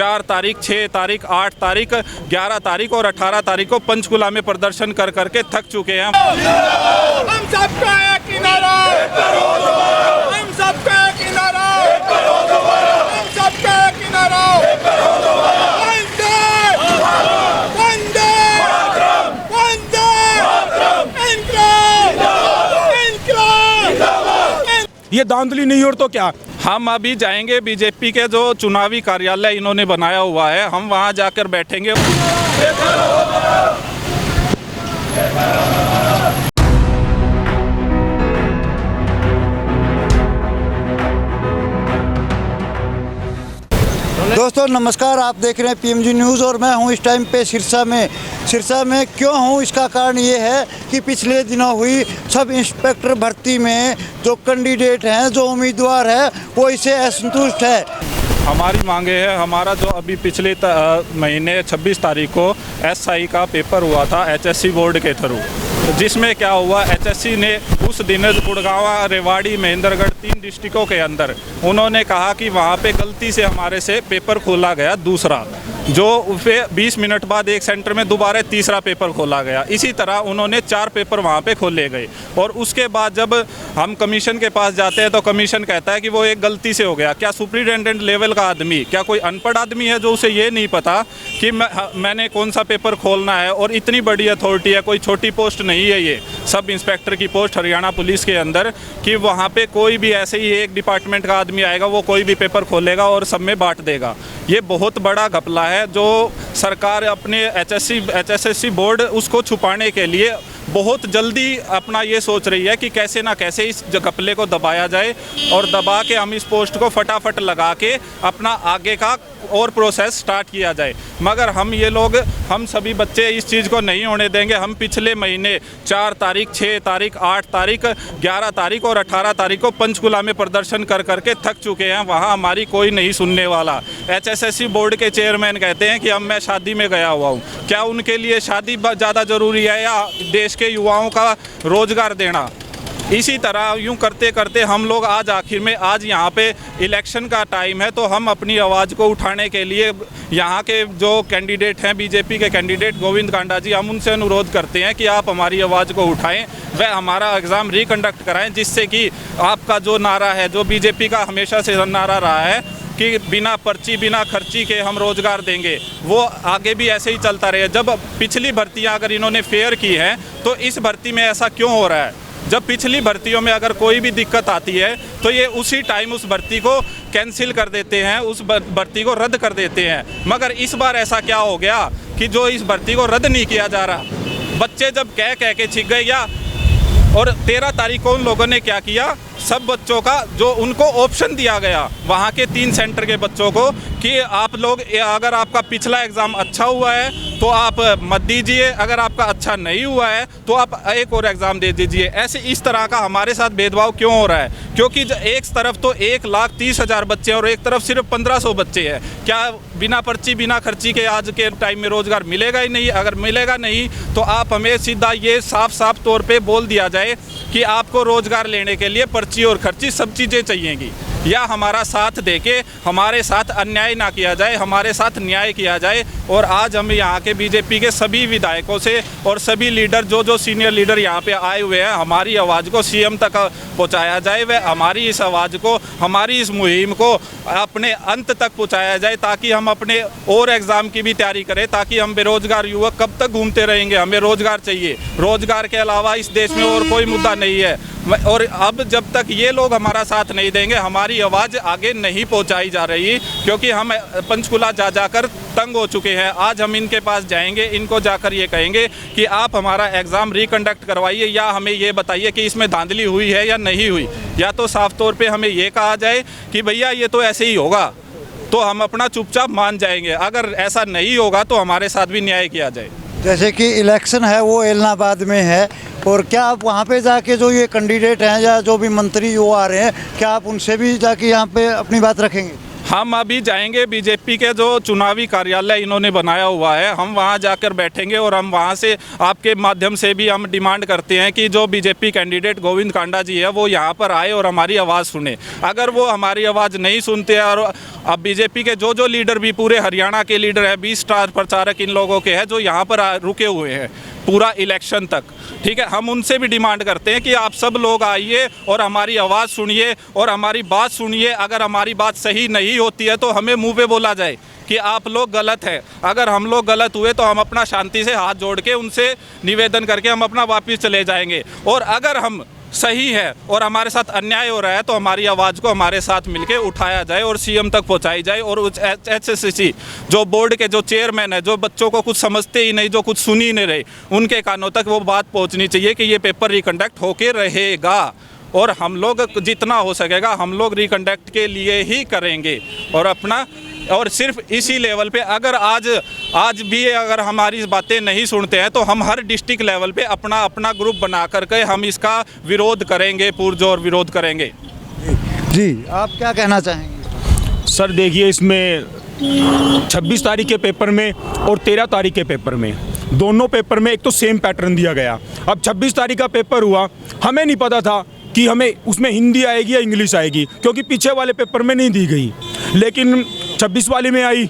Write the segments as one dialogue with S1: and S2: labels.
S1: 4 तारीख, 6 तारीख, 8 तारीख, 11 तारीख और 18 तारीख को पंचकुला में प्रदर्शन कर करके थक चुके हैं।
S2: हम सबका एक ही नारा, हम सबका एक ही नारा, हम सबका एक ही नारा, वंदे वंदे वंदे इनकलाब इनकलाब।
S3: ये धांधली नहीं और तो क्या।
S1: हम अभी जाएंगे बीजेपी के जो चुनावी कार्यालय इन्होंने बनाया हुआ है, हम वहां जाकर बैठेंगे।
S4: दोस्तों नमस्कार, आप देख रहे हैं पीएमजी न्यूज़ और मैं हूं इस टाइम पे सिरसा में क्यों हूं इसका कारण ये है कि पिछले दिनों हुई सब इंस्पेक्टर भर्ती में जो कैंडिडेट हैं, जो उम्मीदवार हैं, वो इससे असंतुष्ट है।
S1: हमारी मांगे है, हमारा जो अभी पिछले महीने 26 तारीख को एसआई का पेपर हुआ था एचएससी बोर्ड के थ्रू, जिसमें क्या हुआ, एचएससी ने उस दिन गुड़गांव, रेवाड़ी, महेंद्रगढ़ 3 डिस्ट्रिक्टों के अंदर उन्होंने कहा कि वहाँ पे गलती से हमारे से पेपर खोला गया दूसरा, जो फिर 20 मिनट बाद एक सेंटर में दोबारा तीसरा पेपर खोला गया। इसी तरह उन्होंने 4 पेपर वहाँ पे खोले गए और उसके बाद जब हम कमीशन के पास जाते हैं तो कमीशन कहता है कि वो एक गलती से हो गया। क्या सुपरिटेंडेंट लेवल का आदमी, क्या कोई अनपढ़ आदमी है जो उसे ये नहीं पता कि मैंने कौन सा पेपर खोलना है? और इतनी बड़ी अथॉरिटी है, कोई छोटी पोस्ट नहीं है ये, सब इंस्पेक्टर की पोस्ट हरियाणा पुलिस के अंदर, कि वहाँ पे कोई भी ऐसे ही एक डिपार्टमेंट का आदमी आएगा, वो कोई भी पेपर खोलेगा और सब में बांट देगा। ये बहुत बड़ा घपला है जो सरकार अपने एचएसएससी बोर्ड उसको छुपाने के लिए बहुत जल्दी अपना ये सोच रही है कि कैसे ना कैसे इस घपले को दबाया जाए और दबा के हम इस पोस्ट को फटाफट लगा के अपना आगे का और प्रोसेस स्टार्ट किया जाए। मगर हम सभी बच्चे इस चीज़ को नहीं होने देंगे। हम पिछले महीने 4 तारीख, 6 तारीख, 8 तारीख, 11 तारीख और 18 तारीख को पंचकुला में प्रदर्शन कर करके थक चुके हैं। वहाँ हमारी कोई नहीं सुनने वाला। एचएसएससी बोर्ड के चेयरमैन कहते हैं कि अब मैं शादी में गया हुआ हूँ। क्या उनके लिए शादी ज़्यादा ज़रूरी है या देश के युवाओं का रोजगार देना? इसी तरह यूं करते करते हम लोग आज यहाँ पे इलेक्शन का टाइम है, तो हम अपनी आवाज़ को उठाने के लिए यहाँ के जो कैंडिडेट हैं, बीजेपी के कैंडिडेट गोविंद कांडा जी, हम उनसे अनुरोध करते हैं कि आप हमारी आवाज़ को उठाएं, वह हमारा एग्ज़ाम रिकंडक्ट कराएं, जिससे कि आपका जो नारा है, जो बीजेपी का हमेशा से नारा रहा है कि बिना पर्ची बिना खर्ची के हम रोज़गार देंगे, वो आगे भी ऐसे ही चलता रहे। जब पिछली भर्तियाँ अगर इन्होंने फेयर की हैं तो इस भर्ती में ऐसा क्यों हो रहा है? जब पिछली भर्तियों में अगर कोई भी दिक्कत आती है तो ये उसी टाइम उस भर्ती को कैंसिल कर देते हैं, उस भर्ती को रद्द कर देते हैं। मगर इस बार ऐसा क्या हो गया कि जो इस भर्ती को रद्द नहीं किया जा रहा? बच्चे जब कह के छिक गए या और 13 तारीख को उन लोगों ने क्या किया, सब बच्चों का जो उनको ऑप्शन दिया गया वहाँ के 3 सेंटर के बच्चों को कि आप लोग अगर आपका पिछला एग्ज़ाम अच्छा हुआ है तो आप मत दीजिए, अगर आपका अच्छा नहीं हुआ है तो आप एक और एग्ज़ाम दे दीजिए। ऐसे इस तरह का हमारे साथ भेदभाव क्यों हो रहा है? क्योंकि एक तरफ तो 1,30,000 बच्चे और एक तरफ सिर्फ 1500 बच्चे हैं। क्या बिना पर्ची बिना खर्ची के आज के टाइम में रोज़गार मिलेगा ही नहीं? अगर मिलेगा नहीं तो आप हमें सीधा ये साफ तौर पे बोल दिया जाए कि आपको रोज़गार लेने के लिए पर्ची और खर्ची सब चीज़ें चाहिएंगी, या हमारा साथ देके हमारे साथ अन्याय ना किया जाए, हमारे साथ न्याय किया जाए। और आज हम यहाँ के बीजेपी के सभी विधायकों से और सभी लीडर जो सीनियर लीडर यहाँ पे आए हुए हैं, हमारी आवाज़ को सीएम तक पहुँचाया जाए, वह हमारी इस आवाज़ को, हमारी इस मुहिम को अपने अंत तक पहुँचाया जाए, ताकि हम अपने और एग्ज़ाम की भी तैयारी करें, ताकि हम बेरोज़गार युवक कब तक घूमते रहेंगे? हमें रोज़गार चाहिए। रोज़गार के अलावा इस देश में और कोई मुद्दा नहीं है। और अब जब तक ये लोग हमारा साथ नहीं देंगे, हमारी आवाज़ आगे नहीं पहुंचाई जा रही, क्योंकि हम पंचकुला जाकर तंग हो चुके हैं। आज हम इनके पास जाएंगे, इनको जाकर ये कहेंगे कि आप हमारा एग्ज़ाम रिकंडक्ट करवाइए, या हमें ये बताइए कि इसमें धांधली हुई है या नहीं हुई, या तो साफ तौर पे हमें ये कहा जाए कि भैया ये तो ऐसे ही होगा, तो हम अपना चुपचाप मान जाएंगे। अगर ऐसा नहीं होगा तो हमारे साथ भी न्याय किया जाए।
S4: जैसे कि इलेक्शन है वो इलाहाबाद में है, और क्या आप वहाँ पे जाके जो ये कैंडिडेट हैं या जो भी मंत्री वो आ रहे हैं, क्या आप उनसे भी जाके यहाँ पे अपनी बात रखेंगे?
S1: हम अभी जाएंगे बीजेपी के जो चुनावी कार्यालय इन्होंने बनाया हुआ है, हम वहां जाकर बैठेंगे और हम वहां से आपके माध्यम से भी हम डिमांड करते हैं कि जो बीजेपी कैंडिडेट गोविंद कांडा जी है वो यहां पर आए और हमारी आवाज़ सुने। अगर वो हमारी आवाज़ नहीं सुनते अब बीजेपी के जो लीडर भी, पूरे हरियाणा के लीडर है, 20 स्टार प्रचारक इन लोगों के हैं जो यहाँ पर रुके हुए हैं पूरा इलेक्शन तक, ठीक है। हम उनसे भी डिमांड करते हैं कि आप सब लोग आइए और हमारी आवाज़ सुनिए और हमारी बात सुनिए। अगर हमारी बात सही नहीं होती है तो हमें मुंह पे बोला जाए कि आप लोग गलत हैं। अगर हम लोग गलत हुए तो हम अपना शांति से हाथ जोड़ के उनसे निवेदन करके हम अपना वापस चले जाएंगे, और अगर हम सही है और हमारे साथ अन्याय हो रहा है तो हमारी आवाज़ को हमारे साथ मिलके उठाया जाए और सीएम तक पहुंचाई जाए। और उस एचएससीसी जो बोर्ड के जो चेयरमैन है, जो बच्चों को कुछ समझते ही नहीं, जो कुछ सुन ही नहीं रहे, उनके कानों तक वो बात पहुंचनी चाहिए कि ये पेपर रिकंडक्ट होके रहेगा। और हम लोग जितना हो सकेगा हम लोग रिकंडक्ट के लिए ही करेंगे और अपना, और सिर्फ इसी लेवल पे अगर आज भी अगर हमारी बातें नहीं सुनते हैं तो हम हर डिस्ट्रिक्ट लेवल पे अपना ग्रुप बना करके हम इसका विरोध करेंगे, पुरजोर विरोध करेंगे।
S4: जी, आप क्या कहना चाहेंगे?
S3: सर देखिए, इसमें 26 तारीख के पेपर में और 13 तारीख के पेपर में, दोनों पेपर में एक तो सेम पैटर्न दिया गया। अब 26 तारीख का पेपर हुआ, हमें नहीं पता था कि हमें उसमें हिंदी आएगी या इंग्लिश आएगी, क्योंकि पीछे वाले पेपर में नहीं दी गई, लेकिन 26 वाले में आई।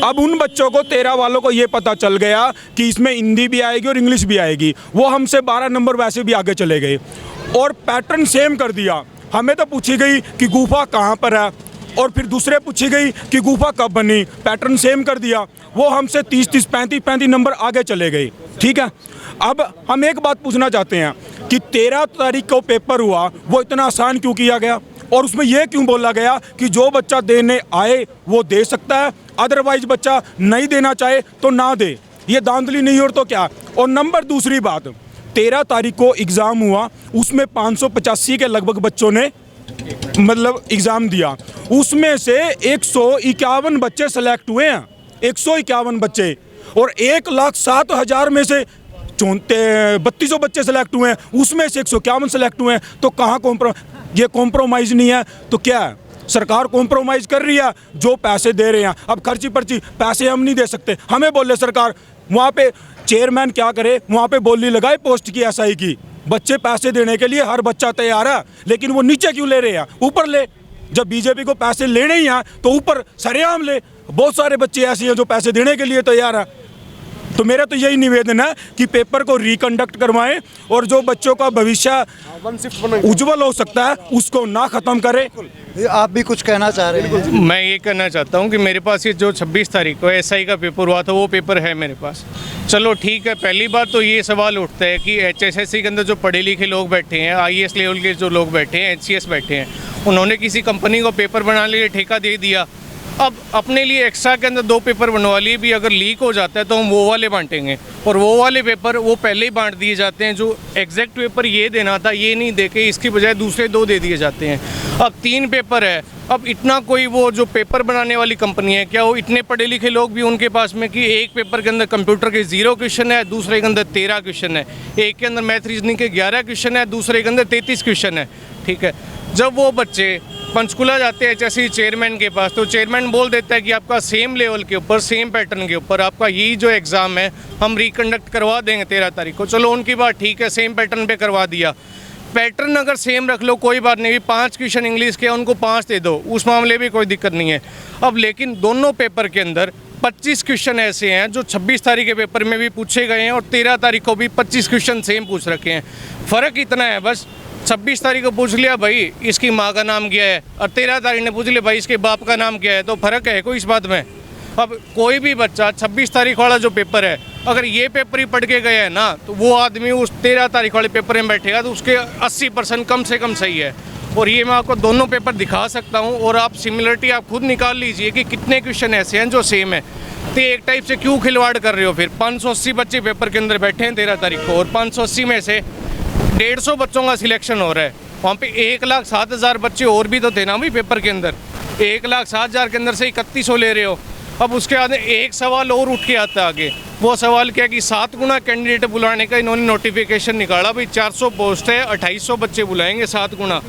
S3: अब उन बच्चों को 13 वालों को ये पता चल गया कि इसमें हिंदी भी आएगी और इंग्लिश भी आएगी। वो हमसे 12 नंबर वैसे भी आगे चले गए और पैटर्न सेम कर दिया। हमें तो पूछी गई कि गुफा कहाँ पर है, और फिर दूसरे पूछी गई कि गुफा कब बनी, पैटर्न सेम कर दिया। वो हमसे 30-30, 35-35 नंबर आगे चले गए, ठीक है। अब हम एक बात पूछना चाहते हैं कि 13 तारीख को पेपर हुआ, वो इतना आसान क्यों किया गया, और उसमें यह क्यों बोला गया कि जो बच्चा देने आए वो दे सकता है, अदरवाइज बच्चा नहीं देना चाहे तो ना दे। ये धांधली नहीं और तो क्या। और नंबर दूसरी बात, 13 तारीख को एग्ज़ाम हुआ, उसमें 585 के लगभग बच्चों ने मतलब एग्ज़ाम दिया। उसमें से 151 बच्चे सेलेक्ट हुए हैं, 151 बच्चे, और 1,07,000 में से 3200 बच्चे सेलेक्ट हुए हैं, उसमें से 151 सेलेक्ट हुए हैं। तो कहाँ ये कॉम्प्रोमाइज़ नहीं है तो क्या है? सरकार कॉम्प्रोमाइज़ कर रही है, जो पैसे दे रहे हैं। अब खर्ची पर्ची पैसे हम नहीं दे सकते, हमें बोले सरकार, वहाँ पे चेयरमैन क्या करे, वहाँ पे बोली लगाए पोस्ट की एसआई की, बच्चे पैसे देने के लिए हर बच्चा तैयार है, लेकिन वो नीचे क्यों ले रहे हैं, ऊपर ले। जब बीजेपी को पैसे लेने ही हैं तो ऊपर सरेआम ले। बहुत सारे बच्चे ऐसे हैं जो पैसे देने के लिए तैयार हैं। तो मेरा तो यही निवेदन है कि पेपर को रिकंडक्ट करवाएं और जो बच्चों का भविष्य उज्जवल हो सकता है उसको ना ख़त्म करें।
S4: आप भी कुछ कहना चाह रहे हैं?
S5: मैं ये कहना चाहता हूँ कि मेरे पास ये जो 26 तारीख को एसआई का पेपर हुआ था वो पेपर है मेरे पास। चलो ठीक है, पहली बात तो ये सवाल उठता है कि एचएसएससी के अंदर जो पढ़े लिखे लोग बैठे हैं, आईएएस लेवल के जो लोग बैठे हैं, एचसीएस बैठे हैं, उन्होंने किसी कंपनी को पेपर बनाने के लिए ठेका दे दिया। अब अपने लिए एक्स्ट्रा के अंदर 2 पेपर बनवा लिए भी, अगर लीक हो जाता है तो हम वो वाले बांटेंगे, और वो वाले पेपर वो पहले ही बांट दिए जाते हैं। जो एग्जैक्ट पेपर ये देना था ये नहीं दे के इसकी बजाय दूसरे 2 दे दिए जाते हैं। अब 3 पेपर है। अब इतना कोई वो जो पेपर बनाने वाली कंपनी है, क्या वो इतने पढ़े लिखे लोग भी उनके पास में कि एक पेपर के अंदर कंप्यूटर के 0 क्वेश्चन है, दूसरे के अंदर 13 क्वेश्चन है, एक के अंदर मैथ रीजनिंग के 11 क्वेश्चन है, दूसरे के अंदर 33 क्वेश्चन है, ठीक है। जब वो बच्चे पंचकुला जाते हैं एचएससी चेयरमैन के पास, तो चेयरमैन बोल देता है कि आपका सेम लेवल के ऊपर, सेम पैटर्न के ऊपर आपका यही जो एग्ज़ाम है हम रिकंडक्ट करवा देंगे 13 तारीख को। चलो उनकी बात ठीक है, सेम पैटर्न पे करवा दिया। पैटर्न अगर सेम रख लो कोई बात नहीं, 5 क्वेश्चन इंग्लिश के उनको 5 दे दो, उस मामले में कोई दिक्कत नहीं है। अब लेकिन दोनों पेपर के अंदर 25 क्वेश्चन ऐसे हैं जो 26 तारीख के पेपर में भी पूछे गए हैं और 13 तारीख को भी 25 क्वेश्चन सेम पूछ रखे हैं। फ़र्क इतना है बस, 26 तारीख को पूछ लिया भाई इसकी माँ का नाम क्या है, और 13 तारीख ने पूछ लिया भाई इसके बाप का नाम क्या है। तो फ़र्क है कोई इस बात में? अब कोई भी बच्चा 26 तारीख वाला जो पेपर है, अगर ये पेपर ही पढ़ के गया है ना, तो वो आदमी उस 13 तारीख वाले पेपर में बैठेगा तो उसके 80% कम से कम सही है। और ये मैं आपको दोनों पेपर दिखा सकता हूँ, और आप सिमिलरिटी आप खुद निकाल लीजिए कि कितने क्वेश्चन ऐसे हैं जो सेम है। तो एक टाइप से क्यों खिलवाड़ कर रहे हो? फिर 580 बच्चे पेपर के अंदर बैठे हैं 13 तारीख को, और 580 में से 150 बच्चों का सिलेक्शन हो रहा है। वहाँ पे 1,07,000 बच्चे और भी तो थे ना भाई पेपर के अंदर। 1,07,000 के अंदर से 3100 ले रहे हो। अब उसके बाद एक सवाल और उठ के आता है आगे, वो सवाल क्या कि 7 गुना कैंडिडेट बुलाने का इन्होंने नोटिफिकेशन निकाला। भाई 400 पोस्ट है, 2800 बच्चे बुलाएंगे 7 गुना।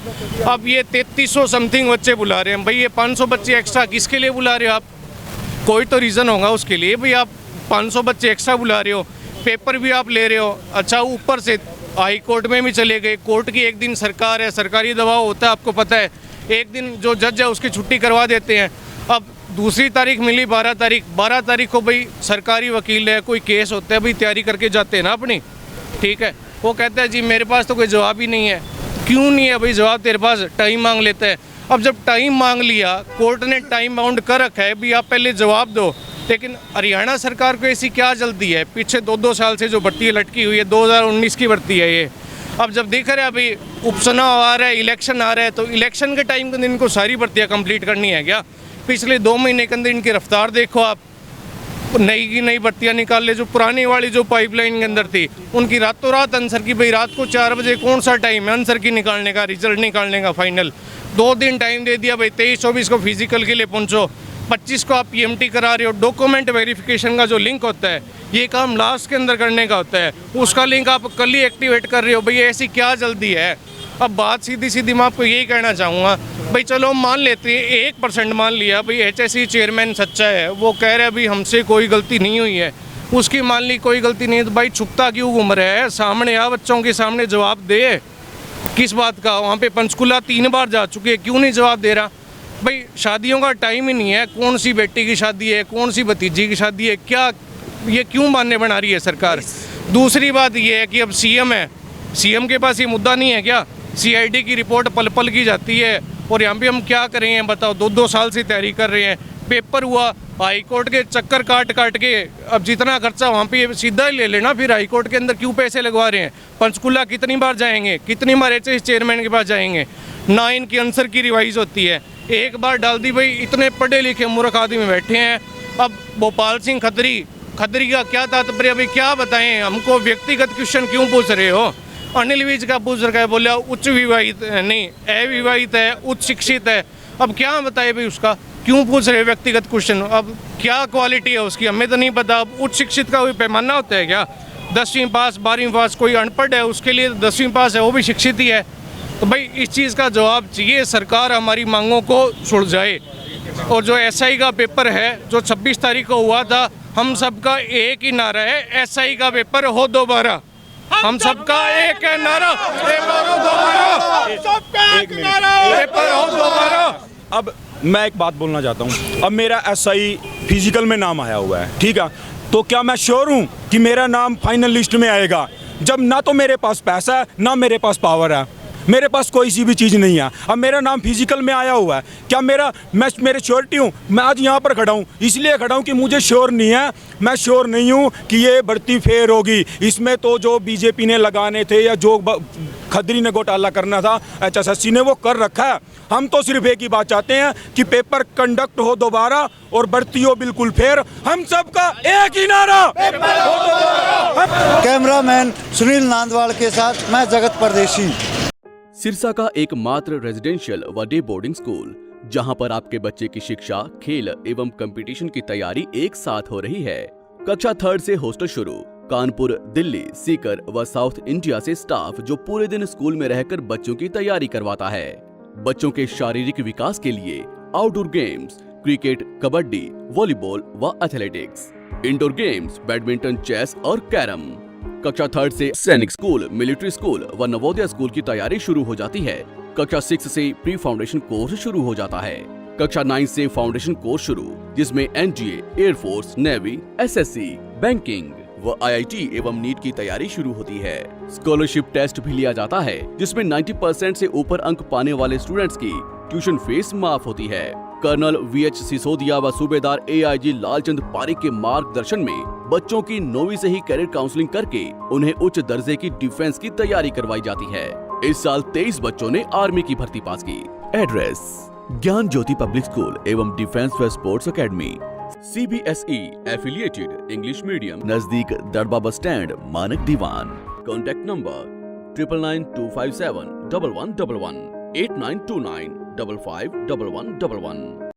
S5: अब ये 3300 समथिंग बच्चे बुला रहे हैं। भाई ये 500 बच्चे एक्स्ट्रा किसके लिए बुला रहे हो आप? कोई तो रीज़न होगा उसके लिए। भाई आप 500 बच्चे एक्स्ट्रा बुला रहे हो, पेपर भी आप ले रहे हो। अच्छा, ऊपर से हाई कोर्ट में भी चले गए। कोर्ट की एक दिन सरकार है, सरकारी दबाव होता है, आपको पता है। एक दिन जो जज है उसकी छुट्टी करवा देते हैं। अब दूसरी तारीख मिली 12 तारीख को भाई सरकारी वकील है, कोई केस होता है भाई, तैयारी करके जाते हैं ना अपनी, ठीक है। वो कहता है जी मेरे पास तो कोई जवाब ही नहीं है। क्यों नहीं है भाई जवाब तेरे पास? टाइम मांग लेता है। अब जब टाइम मांग लिया, कोर्ट ने टाइम बाउंड कर रखा है भी आप पहले जवाब दो, लेकिन हरियाणा सरकार को ऐसी क्या जल्दी है? पीछे 2-2 साल से जो भर्ती लटकी हुई है, 2019 की भर्ती है ये। अब जब देख रहे हैं अभी उपचुनाव आ रहा है, इलेक्शन आ रहा है, तो इलेक्शन के टाइम के दिन इनको सारी भर्तियाँ कंप्लीट करनी है क्या? पिछले 2 महीने के अंदर इनकी रफ्तार देखो आप, नई की नई भर्तियाँ निकाल ले। जो पुरानी वाली जो पाइपलाइन के अंदर थी उनकी रातों रात आंसर की, भाई रात को 4 बजे कौन सा टाइम है आंसर की निकालने का, रिजल्ट निकालने का फाइनल? 2 दिन टाइम दे दिया भाई, 23-24 को फिजिकल के लिए पहुँचो, 25 को आप पीएमटी करा रहे हो। डॉक्यूमेंट वेरिफिकेशन का जो लिंक होता है ये काम लास्ट के अंदर करने का होता है, उसका लिंक आप कल ही एक्टिवेट कर रहे हो। भाई ऐसी क्या जल्दी है? अब बात सीधी सीधी मैं आपको यही कहना चाहूँगा भाई, चलो हम मान लेते हैं 1% मान लिया भाई, HSE चेयरमैन सच्चा है, वो कह रहे हैं भाई हमसे कोई गलती नहीं हुई है, उसकी मान ली कोई गलती नहीं है, तो भाई छुपता क्यों घूम रहा है? सामने आ, बच्चों के सामने जवाब दे। किस बात का? वहाँ पे पंचकुला 3 बार जा चुके हैं, क्यों नहीं जवाब दे रहा? भाई शादियों का टाइम ही नहीं है, कौन सी बेटी की शादी है, कौन सी भतीजी की शादी है, क्या ये क्यों बहाने बना रही है सरकार? दूसरी बात ये है कि अब सीएम है, सीएम के पास ये मुद्दा नहीं है क्या? CID की रिपोर्ट पल पल की जाती है और यहाँ पे हम क्या कर रहे हैं बताओ? 2-2 साल से तैयारी कर रहे हैं, पेपर हुआ, हाई कोर्ट के चक्कर काट के अब जितना खर्चा वहाँ पे सीधा ही ले लेना, फिर हाई कोर्ट के अंदर क्यों पैसे लगवा रहे हैं? पंचकुला कितनी बार जाएंगे, कितनी बार HSE चेयरमैन के पास जाएंगे? ना इनकी आंसर की रिवाइज होती है, एक बार डाल दी भाई, इतने पढ़े लिखे मूर्ख आदमी बैठे हैं। अब भोपाल सिंह खत्री का क्या तात्पर्य? भाई क्या बताएं, हमको व्यक्तिगत क्वेश्चन क्यों पूछ रहे हो? अनिल विज का पूछ रखा है, बोला उच्च विवाहित नहीं, अविवाहित है, उच्च शिक्षित है। अब क्या बताए भाई उसका, क्यों पूछ रहे व्यक्तिगत क्वेश्चन? अब क्या क्वालिटी है उसकी हमें तो नहीं पता। अब उच्च शिक्षित का कोई पैमाना होता है क्या? 10वीं पास 12वीं पास, कोई अनपढ़ है उसके लिए 10वीं पास है, वो भी शिक्षित ही है। तो भाई इस चीज़ का जवाब चाहिए, सरकार हमारी मांगों को सुलझाए। और जो SI का पेपर है जो 26 तारीख को हुआ था, हम सबका एक ही नारा है, SI का पेपर हो दोबारा। हम सबका एक है नारा, पेपर हो दोबारा,
S2: सबका एक नारा,
S5: पेपर हो दोबारा।
S3: अब मैं एक बात बोलना चाहता हूँ, अब मेरा SI फिजिकल में नाम आया हुआ है, ठीक है, तो क्या मैं श्योर हूँ कि मेरा नाम फाइनल लिस्ट में आएगा? जब ना तो मेरे पास पैसा है, ना मेरे पास पावर है, मेरे पास कोई सी भी चीज़ नहीं है। अब मेरा नाम फिजिकल में आया हुआ है, क्या मैं मेरे श्योरिटी हूँ? मैं आज यहाँ पर खड़ा हूँ, इसलिए खड़ा हूँ कि मुझे श्योर नहीं है, मैं श्योर नहीं हूँ कि ये भर्ती फेयर होगी। इसमें तो जो बीजेपी ने लगाने थे या जो खदरी ने घोटाला करना था HSSC ने, वो कर रखा है। हम तो सिर्फ एक ही बात चाहते हैं कि पेपर कंडक्ट हो दोबारा और भर्ती हो बिल्कुल फेयर। हम सबका एक ही नारा।
S4: कैमरामैन सुनील नांदवाल के साथ मैं जगत परदेशी।
S6: सिरसा का एकमात्र रेजिडेंशियल व डे बोर्डिंग स्कूल, जहां पर आपके बच्चे की शिक्षा, खेल एवं कंपटीशन की तैयारी एक साथ हो रही है। कक्षा 3 से हॉस्टल शुरू। कानपुर, दिल्ली, सीकर व साउथ इंडिया से स्टाफ जो पूरे दिन स्कूल में रहकर बच्चों की तैयारी करवाता है। बच्चों के शारीरिक विकास के लिए outdoor games, cricket, kabaddi, volleyball व athletics, indoor games, badminton, chess और कैरम। कक्षा 3 से सैनिक स्कूल, मिलिट्री स्कूल व नवोदय स्कूल की तैयारी शुरू हो जाती है। कक्षा 6 से प्री फाउंडेशन कोर्स शुरू हो जाता है। कक्षा 9 से फाउंडेशन कोर्स शुरू, जिसमें NGA, air force, navy, SSC, banking व IIT एवं नीट की तैयारी शुरू होती है। स्कॉलरशिप टेस्ट भी लिया जाता है, जिसमें 90% से ऊपर अंक पाने वाले स्टूडेंट्स की ट्यूशन फीस माफ होती है। कर्नल VH सिसोदिया व सूबेदार AIG लालचंद पारिक के मार्गदर्शन में बच्चों की 9वीं से ही कैरियर काउंसलिंग करके उन्हें उच्च दर्जे की डिफेंस की तैयारी करवाई जाती है। इस साल 23 बच्चों ने आर्मी की भर्ती पास की। एड्रेस: ज्ञान ज्योति पब्लिक स्कूल एवं डिफेंस व sports academy, CBSE affiliated English medium, नजदीक दरबा बस स्टैंड, मानक दीवान। Contact number 9992571111 8929551111।